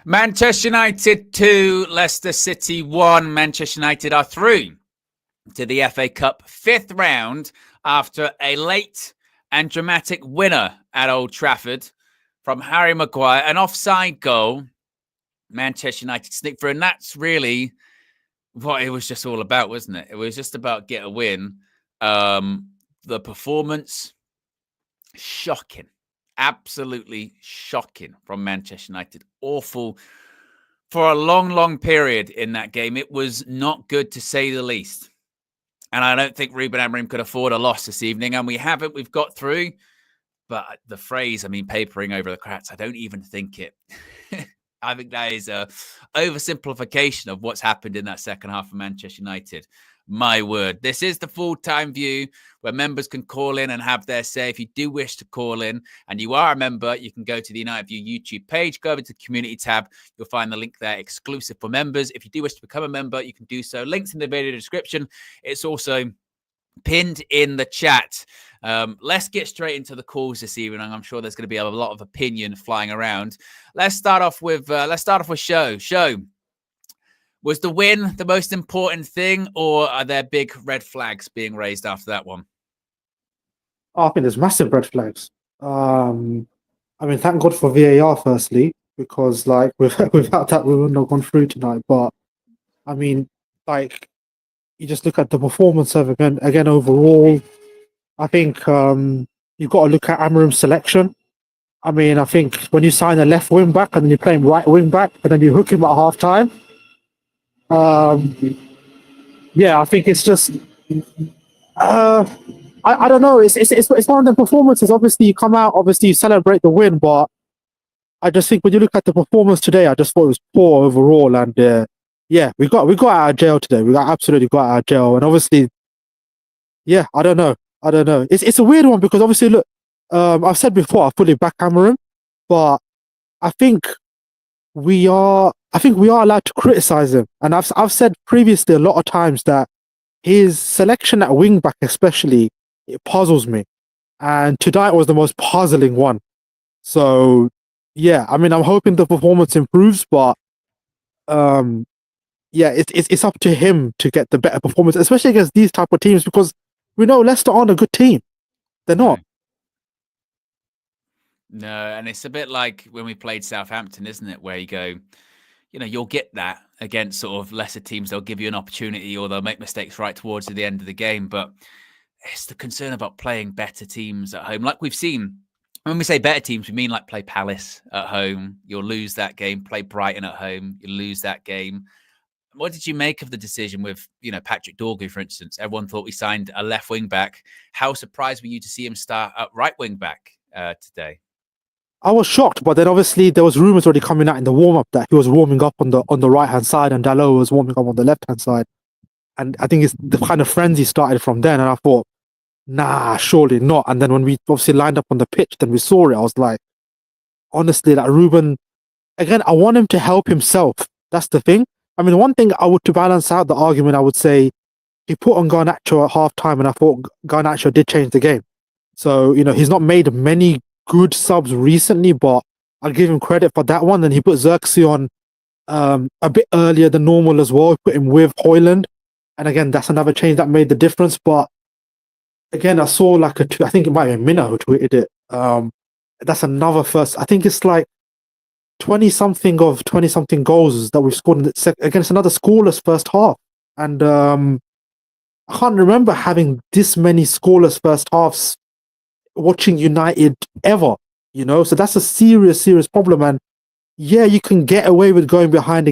Manchester United 2, Leicester City 1. Manchester United are through to the FA Cup 5th round after a late and dramatic winner at Old Trafford from Harry Maguire, an offside goal. Manchester United sneaked through, and that's really what it was just all about, wasn't it? It was just about get a win. The performance, shocking. Absolutely shocking from Manchester United. Awful for a long, long period in that game. It was not good, to say the least. And I don't think Ruben Amorim could afford a loss this evening. And we haven't. We've got through. But the phrase, papering over the cracks, I don't even think it. I think that is a oversimplification of what's happened in that second half of Manchester United. My word. This is the full-time view where members can call in and have their say. If you do wish to call in and you are a member, you can go to the United View YouTube page, go over to the community tab. You'll find the link there exclusive for members. If you do wish to become a member, you can do so. Links in the video description. It's also pinned in the chat. Let's get straight into the calls this evening. I'm sure there's going to be a lot of opinion flying around. Let's start off with Show. Show, was the win the most important thing, or are there big red flags being raised after that one? I think there's massive red flags. Thank God for VAR firstly, because without that we wouldn't have gone through tonight. But you just look at the performance of again overall. I think you've got to look at Amorim's selection. I think when you sign a left wing back and then you play him right wing back and then you hook him at half time. I think it's just I don't know. It's one of the performances. Obviously, you come out. Obviously, you celebrate the win, but I just think when you look at the performance today, I just thought it was poor overall. And we got out of jail today. We absolutely got out of jail. And obviously, I don't know. It's a weird one because obviously, look, I've said before, I fully back Amor, but I think we are allowed to criticize him. And I've said previously a lot of times that his selection at wing back, especially, it puzzles me. And tonight was the most puzzling one. So I'm hoping the performance improves, but it's up to him to get the better performance, especially against these type of teams, because we know Leicester aren't a good team. They're not. No, and it's a bit like when we played Southampton, isn't it? Where you go, you'll get that against sort of lesser teams. They'll give you an opportunity or they'll make mistakes right towards the end of the game. But it's the concern about playing better teams at home. Like we've seen, when we say better teams, we mean like play Palace at home. You'll lose that game. Play Brighton at home. You lose that game. What did you make of the decision with, Patrick Dorgu, for instance? Everyone thought we signed a left wing back. How surprised were you to see him start at right wing back today? I was shocked, but then obviously there was rumours already coming out in the warm-up that he was warming up on the right-hand side and Dalot was warming up on the left-hand side. And I think it's the kind of frenzy started from then. And I thought, nah, surely not. And then when we obviously lined up on the pitch, then we saw it. I was like, honestly, like Ruben, again, I want him to help himself. That's the thing. One thing to balance out the argument, I would say, he put on Garnacho at half-time and I thought Garnacho did change the game. So, he's not made many good subs recently, but I'll give him credit for that one. And he put Xerxes on a bit earlier than normal as well. He put him with Højlund. And again, that's another change that made the difference. But again, I saw I think it might be Mina who tweeted it. That's another first. I think it's like 20-something goals that we've scored against another scoreless first half. And I can't remember having this many scoreless first halves watching United ever, so that's a serious problem. And you can get away with going behind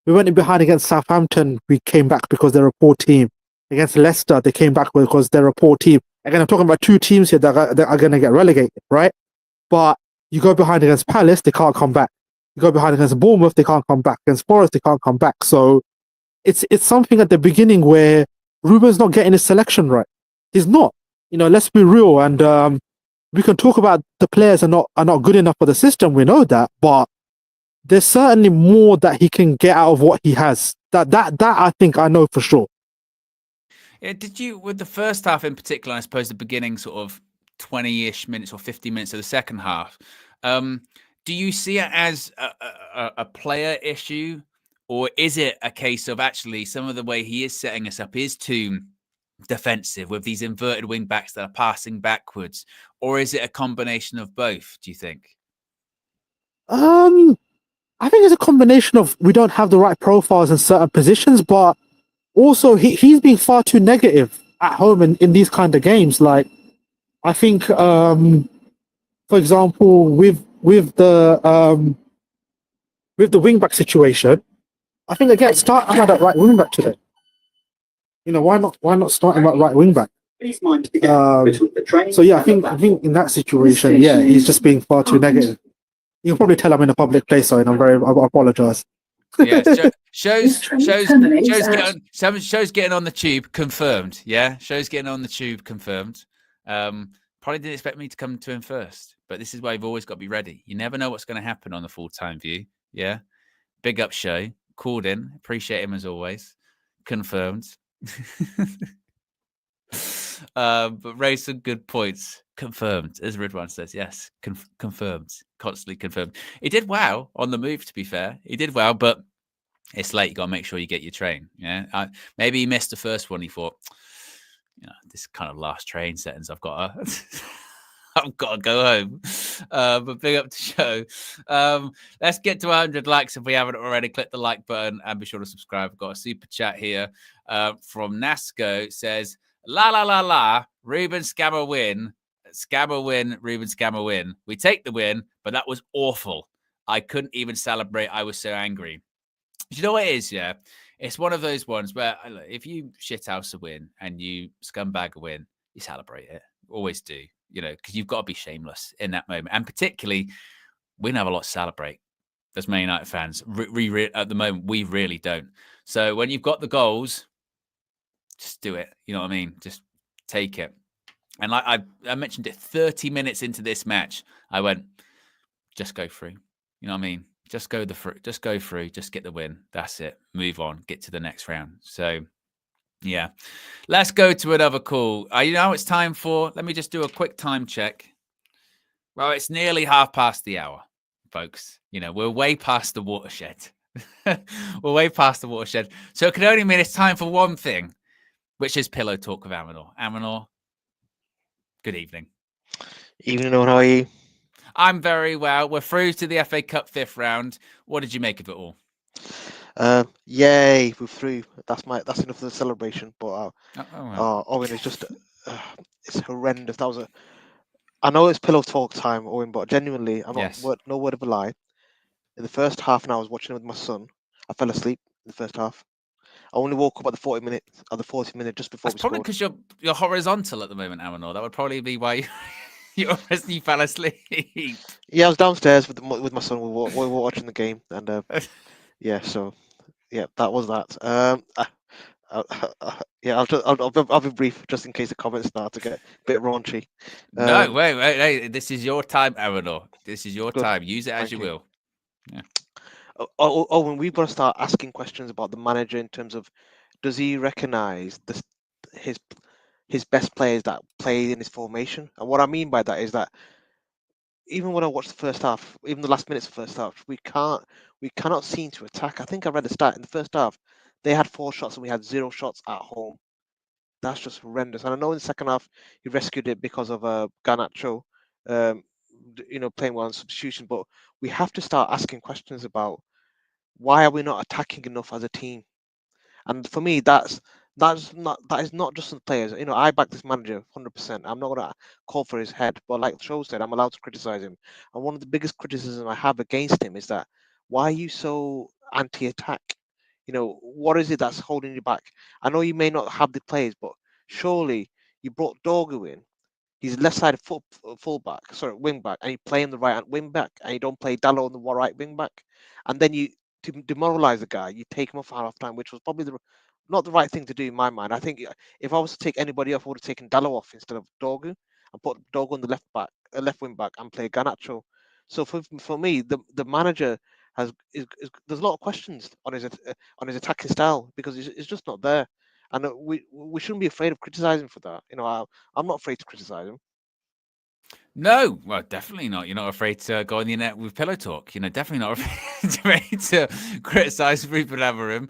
we went behind against Southampton, we came back because they're a poor team. Against Leicester, they came back because they're a poor team. Again, I'm talking about two teams here that are going to get relegated, right? But you go behind against Palace, they can't come back. You go behind against Bournemouth, they can't come back. Against Forest, they can't come back. So it's something at the beginning where Ruben's not getting his selection right. He's not. Let's be real. And we can talk about the players are not good enough for the system. We know that, but there's certainly more that he can get out of what he has. That I think I know for sure. Yeah, did you, with the first half in particular, I suppose the beginning sort of 20-ish minutes or 50 minutes of the second half, Do you see it as a player issue, or is it a case of actually some of the way he is setting us up is too defensive with these inverted wing backs that are passing backwards, or is it a combination of both? Do you think? I think it's a combination of we don't have the right profiles in certain positions, but also he's being far too negative at home in these kind of games. Like I think, for example, with the wing back situation, I think again start him at that right wing back today. Why not start him at right wing back? So yeah, I think in that situation, yeah, he's just being far too negative. You can probably tell I'm in a public place, so I apologize. Yeah, shows getting on the tube confirmed. Yeah, shows getting on the tube confirmed. Probably didn't expect me to come to him first, but this is why you've always got to be ready. You never know what's going to happen on the full-time view. Yeah, big up show, called in, appreciate him as always, confirmed. But raised some good points. Confirmed, as Ridwan says. Yes, confirmed. Constantly confirmed. He did well on the move, to be fair. He did well, but it's late. You got to make sure you get your train. Yeah, maybe he missed the first one. He thought, this kind of last train settings. I've got to, I've got to go home. But big up to show. Let's get to 100 likes if we haven't already. Click the like button and be sure to subscribe. I've got a super chat here from Nasco. Says, la la la la, Ruben Scammer win. Scammer win, Ruben Scammer win. We take the win, but that was awful. I couldn't even celebrate. I was so angry. You know what it is, yeah? It's one of those ones where if you shithouse a win and you scumbag a win, you celebrate it. Always do, because you've got to be shameless in that moment. And particularly, we don't have a lot to celebrate as Man United fans. At the moment, we really don't. So when you've got the goals, just do it. You know what I mean? Just take it. And like I mentioned it 30 minutes into this match, I went, just go through. You know what I mean? Just go through, just get the win. That's it. Move on, get to the next round. So, yeah. Let's go to another call. It's time for, let me just do a quick time check. Well, it's nearly hour, folks. We're way past the watershed. We're way past the watershed. So it can only mean it's time for one thing, which is Pillow Talk with Amor. Amor, good evening. Evening, how are you? I'm very well. We're through to the FA Cup 5th round. What did you make of it all? Yay, we're through. That's enough of the celebration. But Owen is just it's horrendous. I know it's pillow talk time, Owen, but genuinely, I'm not no word of a lie. In the first half, and I was watching it with my son, I fell asleep in the first half. I only woke up at the 40 minute just before. That's probably because you're horizontal at the moment, Amor. That would probably be why you fell asleep. Yeah, I was downstairs with my son. We were watching the game, and yeah, so yeah, that was that. Yeah, I'll be brief just in case the comments start to get a bit raunchy. No, wait. This is your time, Arador. This is your time. Use it as you will. Yeah. When we've got to start asking questions about the manager in terms of, does he recognise his best players that play in his formation? And what I mean by that is that even when I watched the first half, even the last minutes of the first half, we cannot seem to attack. I think I read the stat in the first half, they had 4 shots and we had 0 shots at home. That's just horrendous. And I know in the second half he rescued it because of Garnacho, playing well in substitution. But we have to start asking questions about why are we not attacking enough as a team? And for me, that is not just the players. I back this manager 100%. I'm not gonna call for his head, but like the show said, I'm allowed to criticize him. And one of the biggest criticisms I have against him is that, why are you so anti-attack? What is it that's holding you back? I know you may not have the players, but surely you brought Dorgu in. He's left-sided fullback, wing back, and you play him the right wing back, and you don't play Dallo on the right wing back, and then to demoralize the guy, you take him off at half time, which was probably not the right thing to do in my mind. I think if I was to take anybody off, I would have taken Dallo off instead of Dorgu and put Dorgu on the left wing back, and play Garnacho. So for me, the manager there's a lot of questions on his attacking style, because it's just not there, and we shouldn't be afraid of criticizing for that. I'm not afraid to criticize him. No, well, definitely not. You're not afraid to go on the internet with pillow talk. Definitely not afraid to criticize Ruben Amorim.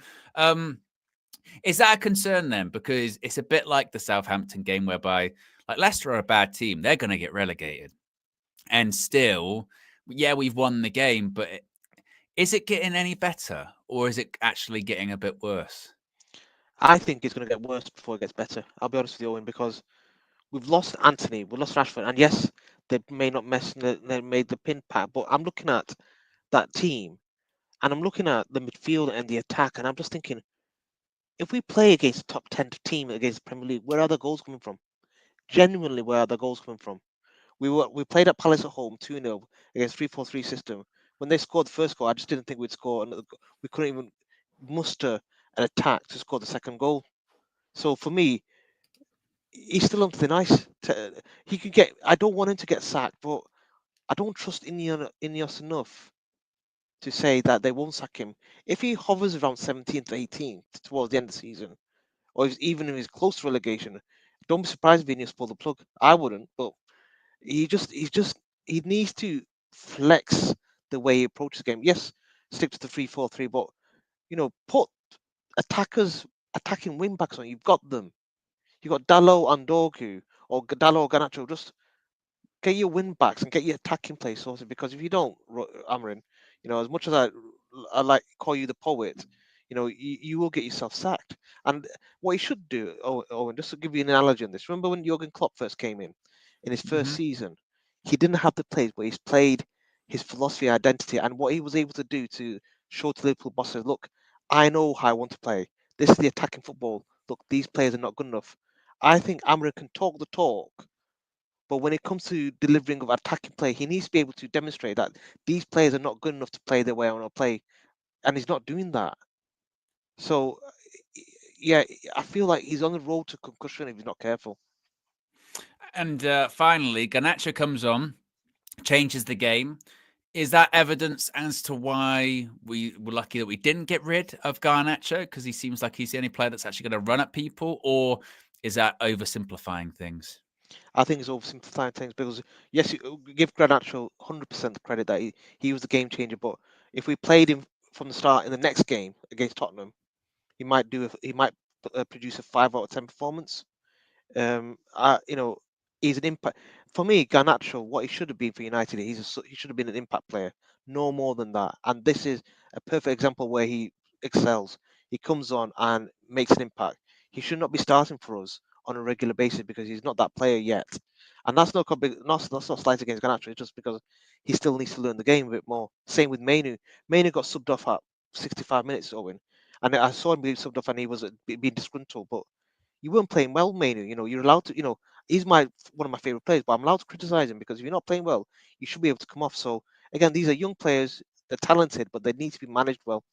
Is that a concern then? Because it's a bit like the Southampton game whereby, like, Leicester are a bad team. They're going to get relegated. And still, yeah, we've won the game, but is it getting any better or is it actually getting a bit worse? I think it's going to get worse before it gets better. I'll be honest with you, Owen, because we've lost Anthony, we've lost Rashford, and yes, they may not they made the pin pack, but I'm looking at that team and I'm looking at the midfield and the attack, and I'm just thinking, if we play against a top 10 team against the Premier League, where are the goals coming from? Genuinely, where are the goals coming from? We played at Palace at home 2-0 against 3-4-3 system. When they scored the first goal, I just didn't think we'd score another goal. We couldn't even muster an attack to score the second goal. So for me, he's still on thin ice. He could get. I don't want him to get sacked, but I don't trust Ineos enough to say that they won't sack him. If he hovers around 17th, 18th towards the end of the season, or even if he's close to relegation, don't be surprised if Ineos pull the plug. I wouldn't, but he needs to flex the way he approaches the game. Yes, stick to the 3-4-3, but put attacking wing backs on. You've got them. You've got Dalot and Dorgu or Dalot or Garnacho. Just get your win backs and get your attacking play sorted. Because if you don't, Amarin, as much as I like call you the poet, you will get yourself sacked. And what he should do, Owen, just to give you an analogy on this, remember when Jurgen Klopp first came in his first season, he didn't have the plays, but he's played his philosophy, identity, and what he was able to do to show to Liverpool bosses, look, I know how I want to play. This is the attacking football. Look, these players are not good enough. I think Amarin can talk the talk, but when it comes to delivering of attacking play, he needs to be able to demonstrate that these players are not good enough to play the way I want to play, and he's not doing that. So, yeah, I feel like he's on the road to concussion if he's not careful. And finally, Garnacho comes on, changes the game. Is that evidence as to why we were lucky that we didn't get rid of Garnacho? Because he seems like he's the only player that's actually going to run at people, or is that oversimplifying things? I think it's oversimplifying things because yes, you give Garnacho 100% the credit that he was the game changer. But if we played him from the start in the next game against Tottenham, he might produce a 5 out of 10 performance. He's an impact for me. Garnacho, what he should have been for United, he should have been an impact player, no more than that. And this is a perfect example where he excels. He comes on and makes an impact. He should not be starting for us on a regular basis because he's not that player yet. And that's not slight against Garnacho. It's just because he still needs to learn the game a bit more. Same with Mainu. Mainu got subbed off at 65 minutes, Owen, and I saw him being subbed off, and he was being disgruntled, but you weren't playing well, Mainu. You're allowed to. He's one of my favorite players, but I'm allowed to criticize him because if you're not playing well, you should be able to come off. So again, these are young players. They're talented, but they need to be managed well.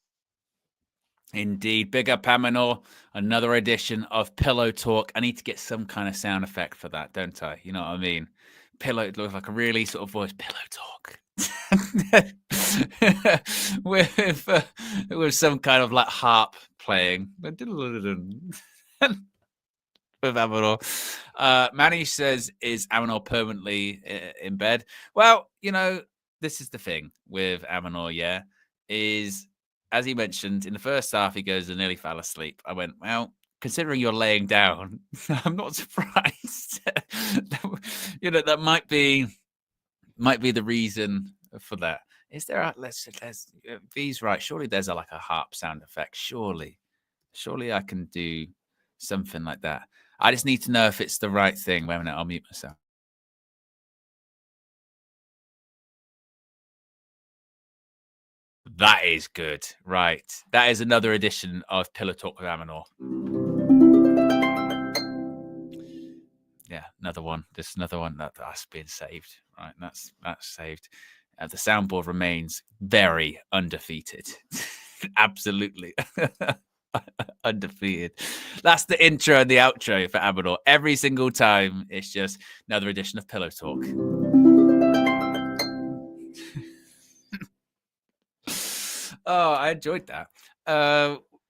Indeed. Big up, Amanor. Another edition of Pillow Talk. I need to get some kind of sound effect for that, don't I? You know what I mean? Pillow, it looks like a really sort of voice. Pillow Talk. with some kind of like harp playing. With Amanor. Manny says, is Amanor permanently in bed? Well, this is the thing with Amanor, yeah, is, as he mentioned, in the first half, he goes, I nearly fell asleep. I went, well, considering you're laying down, I'm not surprised. That might be the reason for that. Is there let's V's right. Surely there's a harp sound effect. Surely I can do something like that. I just need to know if it's the right thing. Wait a minute, I'll mute myself. That is good. Right. That is another edition of Pillow Talk with Amanor. Yeah, another one. Just another one that's been saved. Right, that's saved. The soundboard remains very undefeated. Absolutely. Undefeated. That's the intro and the outro for Amanor. Every single time, it's just another edition of Pillow Talk. Oh, I enjoyed that.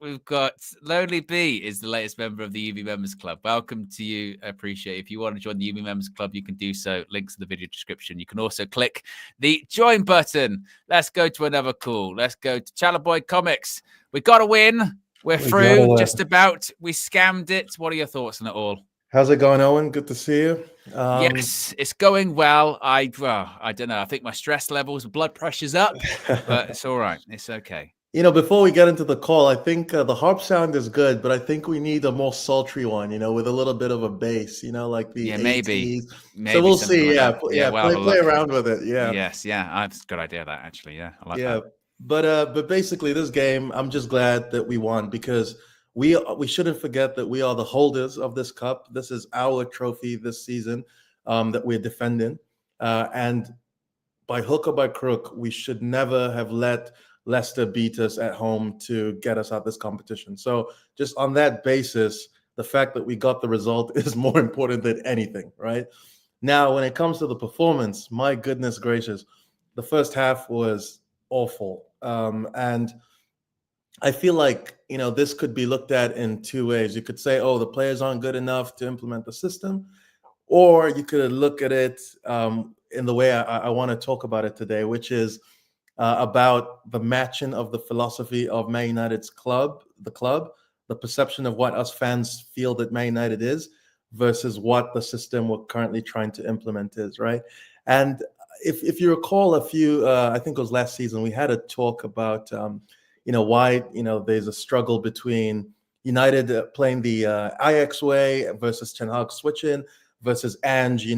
we've got Lonely Bee is the latest member of the UB Members Club. Welcome to you. I appreciate it. If you want to join the UB Members Club, you can do so. Links in the video description. You can also click the join button. Let's go to another call. Let's go to Chalaboy Comics. We got a win. We're through just about. We scammed it. What are your thoughts on it all? How's it going, Owen? Good to see you. Yes, it's going well. I don't know. I think my stress levels, blood pressure's up, but it's all right. It's okay. You know, before we get into the call, I think the harp sound is good, but I think we need a more sultry one, with a little bit of a bass, like the 80s. Maybe So we'll see. Like Play around with it. Yeah. Yes. Yeah. That's a good idea. That actually. Yeah. I like that. But basically, this game, I'm just glad that we won because we shouldn't forget that we are the holders of this cup. This is our trophy this season that we're defending, and by hook or by crook, we should never have let Leicester beat us at home to get us out this competition. So just on that basis, the fact that we got the result is more important than anything, right? Now, when it comes to the performance, my goodness gracious, the first half was awful. And I feel like, this could be looked at in two ways. You could say, oh, the players aren't good enough to implement the system. Or you could look at it in the way I want to talk about it today, which is about the matching of the philosophy of Man United's the perception of what us fans feel that Man United is versus what the system we're currently trying to implement is, right? And if you recall I think it was last season, we had a talk about, why, there's a struggle between United playing the Ajax way versus Ten Hag switching versus Ange,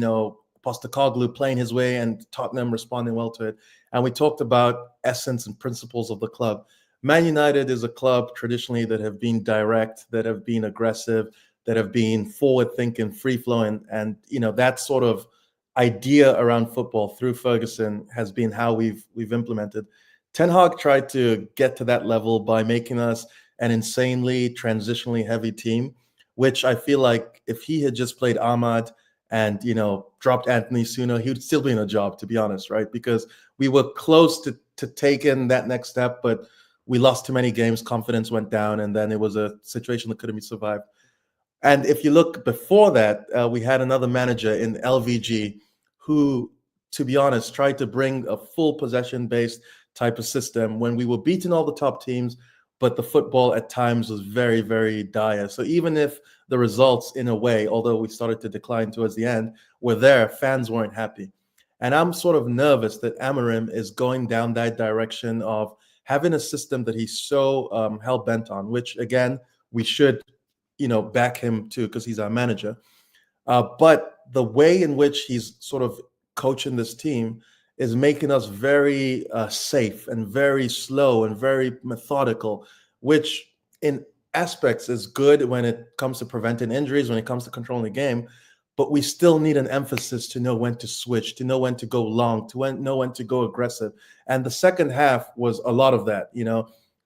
Postecoglou playing his way and Tottenham responding well to it. And we talked about essence and principles of the club. Man United is a club traditionally that have been direct, that have been aggressive, that have been forward-thinking, free-flowing. And, that sort of idea around football through Ferguson has been how we've implemented. Ten Hag tried to get to that level by making us an insanely transitionally heavy team, which I feel like if he had just played Ahmad and, dropped Anthony sooner, he would still be in a job, to be honest, right? Because we were close to taking that next step, but we lost too many games, confidence went down, and then it was a situation that couldn't be survived. And if you look before that, we had another manager in LVG who, to be honest, tried to bring a full possession-based type of system when we were beating all the top teams, but the football at times was very, very dire. So even if the results, in a way, although we started to decline towards the end, were there, fans weren't happy. And I'm sort of nervous that Amorim is going down that direction of having a system that he's so hell-bent on, which, again, we should, back him too, because he's our manager. But the way in which he's sort of coaching this team is making us very safe and very slow and very methodical, which in aspects is good when it comes to preventing injuries, when it comes to controlling the game. But we still need an emphasis to know when to switch, to know when to go long, to know when to go aggressive. And the second half was a lot of that.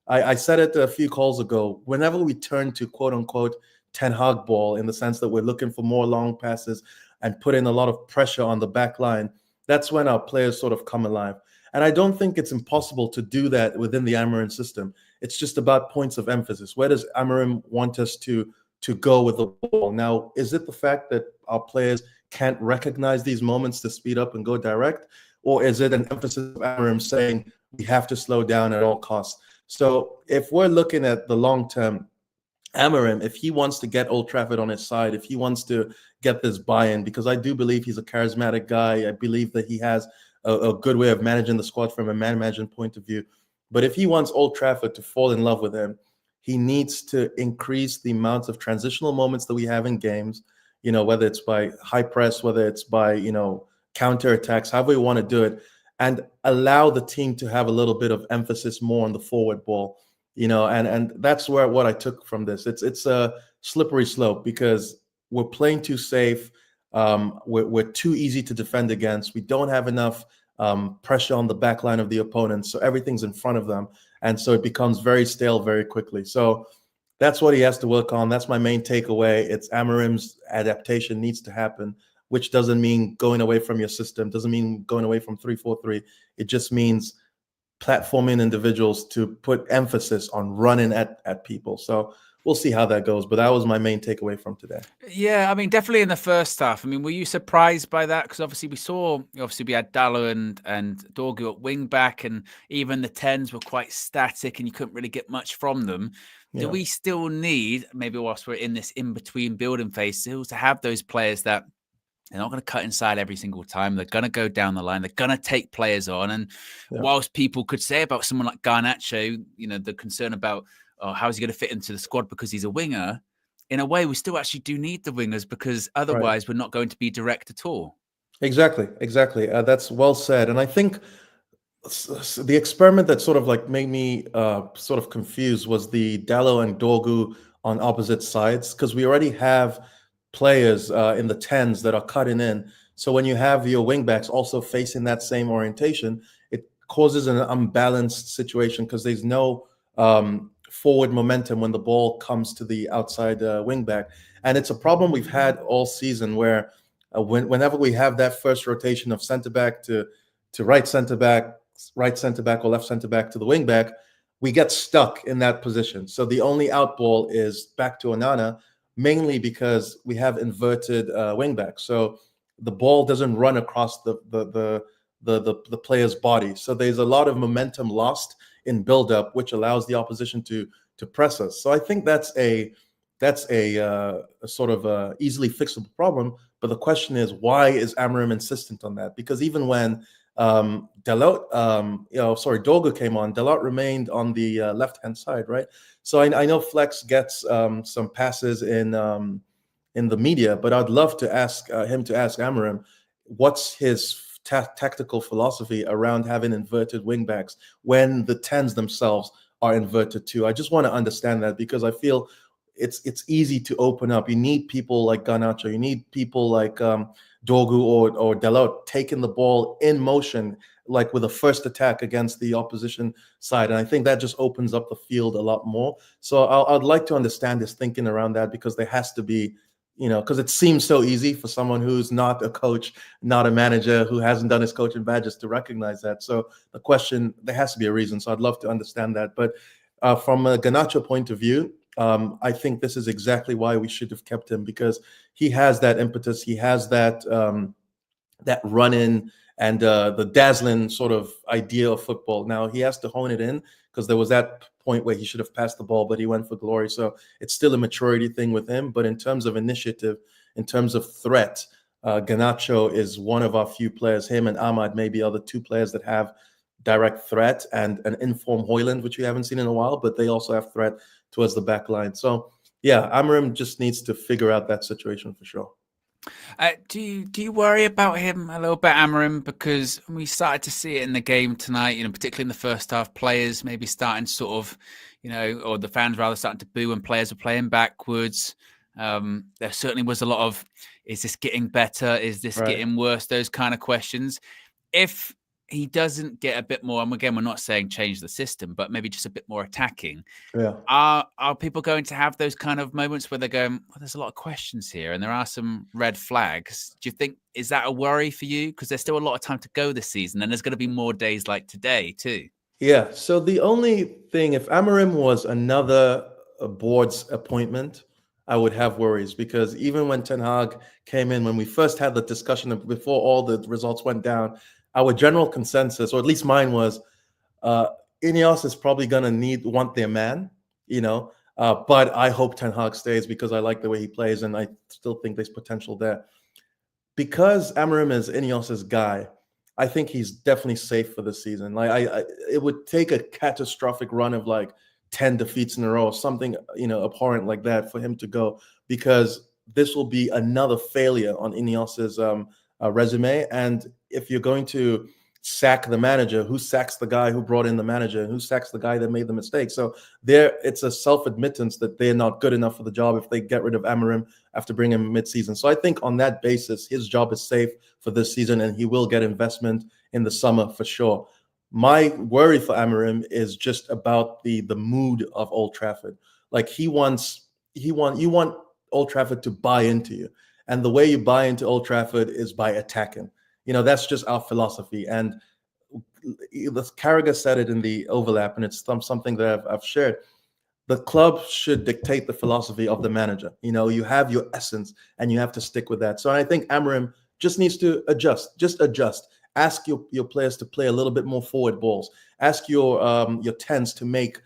I said it a few calls ago. Whenever we turn to quote unquote Ten Hag ball, in the sense that we're looking for more long passes and put in a lot of pressure on the back line, that's when our players sort of come alive. And I don't think it's impossible to do that within the Amorim system. It's just about points of emphasis. Where does Amorim want us to go with the ball? Now, is it the fact that our players can't recognize these moments to speed up and go direct? Or is it an emphasis of Amorim saying we have to slow down at all costs? So if we're looking at the long term, Amorim, if he wants to get Old Trafford on his side, if he wants to get this buy-in, because I do believe he's a charismatic guy. I believe that he has a good way of managing the squad from a man management point of view. But if he wants Old Trafford to fall in love with him, he needs to increase the amounts of transitional moments that we have in games, whether it's by high press, whether it's by, counter attacks, however we want to do it, and allow the team to have a little bit of emphasis more on the forward ball, and that's what I took from this. It's a slippery slope because we're playing too safe. We're too easy to defend against. We don't have enough pressure on the back line of the opponent, so everything's in front of them. And so it becomes very stale very quickly. So that's what he has to work on. That's my main takeaway. It's Amorim's adaptation needs to happen, which doesn't mean going away from your system, doesn't mean going away from 3-4-3. It just means platforming individuals to put emphasis on running at people. So we'll see how that goes. But that was my main takeaway from today. Yeah, I mean, definitely in the first half. I mean, were you surprised by that? Because obviously we had Dallo and Dorgu at wing back, and even the 10s were quite static, and you couldn't really get much from them. Do Yeah. we still need, maybe whilst we're in this in-between building phase, still to have those players that they're not going to cut inside every single time. They're going to go down the line. They're going to take players on. And Yeah. whilst people could say about someone like Garnacho, the concern about how's he going to fit into the squad because he's a winger, in a way, we still actually do need the wingers because otherwise we're not going to be direct at all. Exactly. That's well said. And I think the experiment that sort of like made me sort of confused was the Dallo and Dorgu on opposite sides, because we already have players in the 10s that are cutting in. So when you have your wingbacks also facing that same orientation, it causes an unbalanced situation because there's no forward momentum when the ball comes to the outside wingback. And it's a problem we've had all season where whenever we have that first rotation of center back to right center back or left center back to the wing back, we get stuck in that position. So the only out ball is back to Onana, mainly because we have inverted wing back. So the ball doesn't run across the player's body. So there's a lot of momentum lost in build-up, which allows the opposition to press us. So I think that's a sort of easily fixable problem. But the question is, why is Amorim insistent on that? Because even when Dorgu came on, Dalot remained on the left-hand side, right? So I know Flex gets some passes in the media, but I'd love to ask him to ask Amorim what's his tactical philosophy around having inverted wingbacks when the 10s themselves are inverted too. I just want to understand that, because I feel it's easy to open up. You need people like Garnacho, you need people like Dorgu or Dalot taking the ball in motion, like with a first attack against the opposition side. And I think that just opens up the field a lot more. So I'd like to understand his thinking around that, because there has to be, because it seems so easy for someone who's not a coach, not a manager, who hasn't done his coaching badges to recognize that. So the question, there has to be a reason. So I'd love to understand that. But from a Garnacho point of view, I think this is exactly why we should have kept him, because he has that impetus. He has that run-in and the dazzling sort of idea of football. Now he has to hone it in, because there was that point where he should have passed the ball, but he went for glory. So it's still a maturity thing with him. But in terms of initiative, in terms of threat, Garnacho is one of our few players. Him and Ahmad maybe are the two players that have direct threat, and an informed Højlund, which we haven't seen in a while, but they also have threat towards the back line. So yeah, Amorim just needs to figure out that situation for sure. Do you worry about him a little bit, Amorim? Because we started to see it in the game tonight, particularly in the first half, players maybe starting sort of, or the fans rather starting to boo when players were playing backwards. There certainly was a lot of, is this getting better? Is this getting worse? Those kind of questions. If he doesn't get a bit more, and again, we're not saying change the system, but maybe just a bit more attacking. Yeah. Are people going to have those kind of moments where they're going, well, there's a lot of questions here and there are some red flags? Do you think, is that a worry for you? Because there's still a lot of time to go this season, and there's going to be more days like today too. Yeah. So the only thing, if Amorim was another board's appointment, I would have worries, because even when Ten Hag came in, when we first had the discussion before all the results went down, our general consensus, or at least mine, was Ineos is probably going to want their man, but I hope Ten Hag stays, because I like the way he plays and I still think there's potential there. Because Amorim is Ineos's guy, I think he's definitely safe for the season. Like it would take a catastrophic run of like 10 defeats in a row, something abhorrent like that, for him to go, because this will be another failure on Ineos's resume. And if you're going to sack the manager, who sacks the guy who brought in the manager, and who sacks the guy that made the mistake? So it's a self-admittance that they're not good enough for the job if they get rid of Amorim after bringing him mid-season. So I think on that basis, his job is safe for this season, and he will get investment in the summer for sure. My worry for Amorim is just about the mood of Old Trafford. Like you want Old Trafford to buy into you. And the way you buy into Old Trafford is by attacking. That's just our philosophy. And Carragher said it in the overlap, and it's something that I've shared. The club should dictate the philosophy of the manager. You have your essence, and you have to stick with that. So I think Amorim just needs to just adjust. Ask your players to play a little bit more forward balls. Ask your 10s to make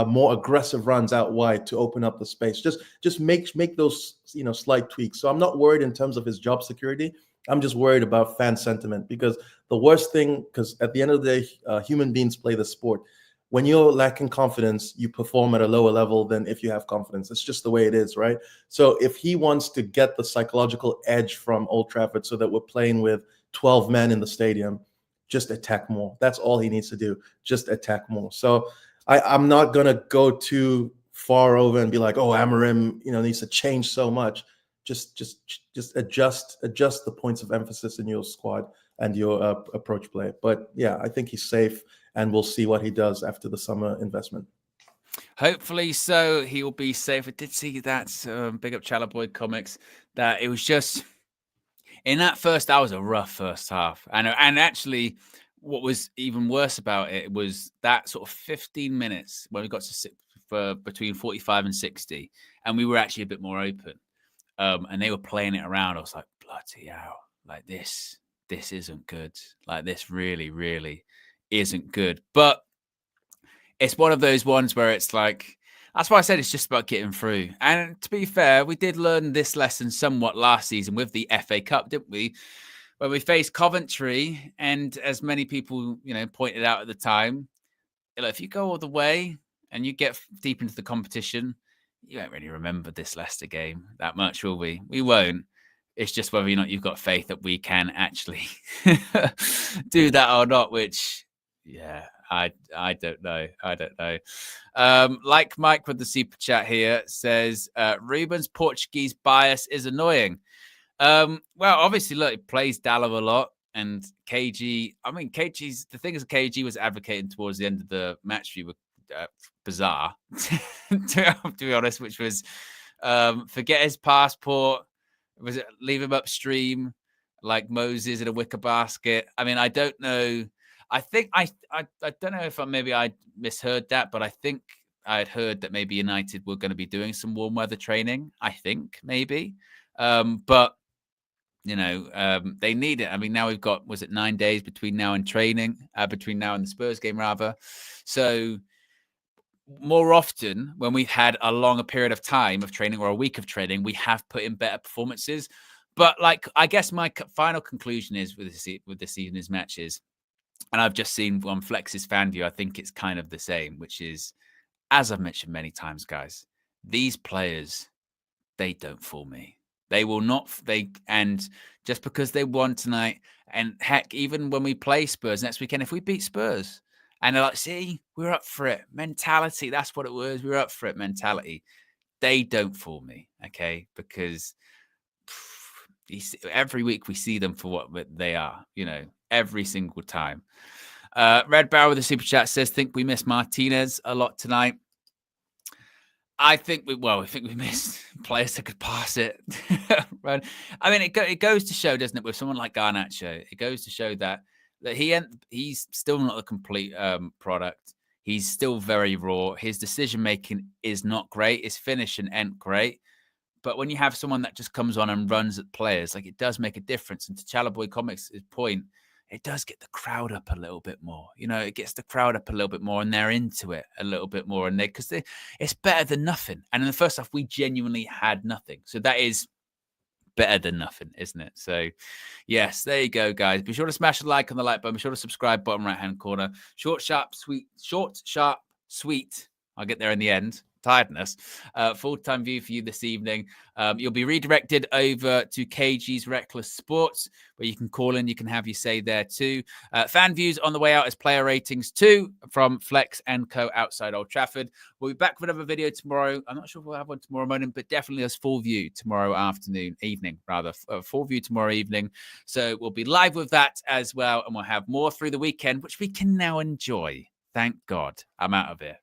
more aggressive runs out wide to open up the space. Just make those slight tweaks. So I'm not worried in terms of his job security. I'm just worried about fan sentiment, because the worst thing, because at the end of the day, human beings play the sport. When you're lacking confidence, you perform at a lower level than if you have confidence. It's just the way it is, right? So if he wants to get the psychological edge from Old Trafford so that we're playing with 12 men in the stadium, just attack more. That's all he needs to do. Just attack more. So I'm not going to go too far over and be like, oh, Amorim, needs to change so much. Just adjust the points of emphasis in your squad and your approach play. But yeah, I think he's safe, and we'll see what he does after the summer investment. Hopefully so. He will be safe. I did see that big up Chalaboy Comics, that it was just in that first hour was a rough first half. And actually what was even worse about it was that sort of 15 minutes when we got to sit for between 45 and 60, and we were actually a bit more open. And they were playing it around. I was like, bloody hell, like this isn't good. Like this really, really isn't good. But it's one of those ones where it's like, that's why I said it's just about getting through. And to be fair, we did learn this lesson somewhat last season with the FA Cup, didn't we? When we faced Coventry, and as many people, pointed out at the time, if you go all the way and you get deep into the competition, you won't really remember this Leicester game that much, will we? We won't. It's just whether or not you've got faith that we can actually do that or not, which, yeah, I don't know. I don't know. Like Mike with the super chat here says, Ruben's Portuguese bias is annoying. Well, obviously, look, it plays Dallo a lot, and KG. I mean, the thing is, KG was advocating towards the end of the match view, bizarre, to be honest, which was forget his passport. Was it leave him upstream like Moses in a wicker basket? I mean, I don't know. I think I don't know if I misheard that, but I think I had heard that maybe United were going to be doing some warm weather training. I think maybe, but they need it. I mean, now we've got, was it 9 days between now and training, between now and the Spurs game rather. So more often when we've had a longer period of time of training or a week of training, we have put in better performances. But I guess my final conclusion is with this season's matches, and I've just seen on Flex's fan view, I think it's kind of the same, which is, as I've mentioned many times, guys, these players, they don't fool me. They will not. And just because they won tonight, and heck, even when we play Spurs next weekend, if we beat Spurs, and they're like, see, we're up for it. Mentality, that's what it was. We're up for it. Mentality. They don't fool me, okay? Because every week we see them for what they are, every single time. Red Barrel with the super chat says, think we missed Martinez a lot tonight. I think we missed players that could pass it. Right? I mean, it goes to show, doesn't it, with someone like Garnacho, it goes to show that he's still not a complete product. He's still very raw. His decision-making is not great. His finishing ain't great. But when you have someone that just comes on and runs at players, like, it does make a difference. And to Chalaboy Comics' point, it does get the crowd up a little bit more. It gets the crowd up a little bit more, and they're into it a little bit more. And it's better than nothing. And in the first half, we genuinely had nothing. So that is better than nothing, isn't it? So, yes, there you go, guys. Be sure to smash a like on the like button. Be sure to subscribe, bottom right-hand corner. Short, sharp, sweet. I'll get there in the end. Tiredness. Full-time view for you this evening. You'll be redirected over to KG's Reckless Sports, where you can call in. You can have your say there too. Fan views on the way out as player ratings too from Flex and Co outside Old Trafford. We'll be back with another video tomorrow. I'm not sure if we'll have one tomorrow morning, but definitely as full view tomorrow evening. Full view tomorrow evening. So we'll be live with that as well, and we'll have more through the weekend, which we can now enjoy. Thank God. I'm out of here.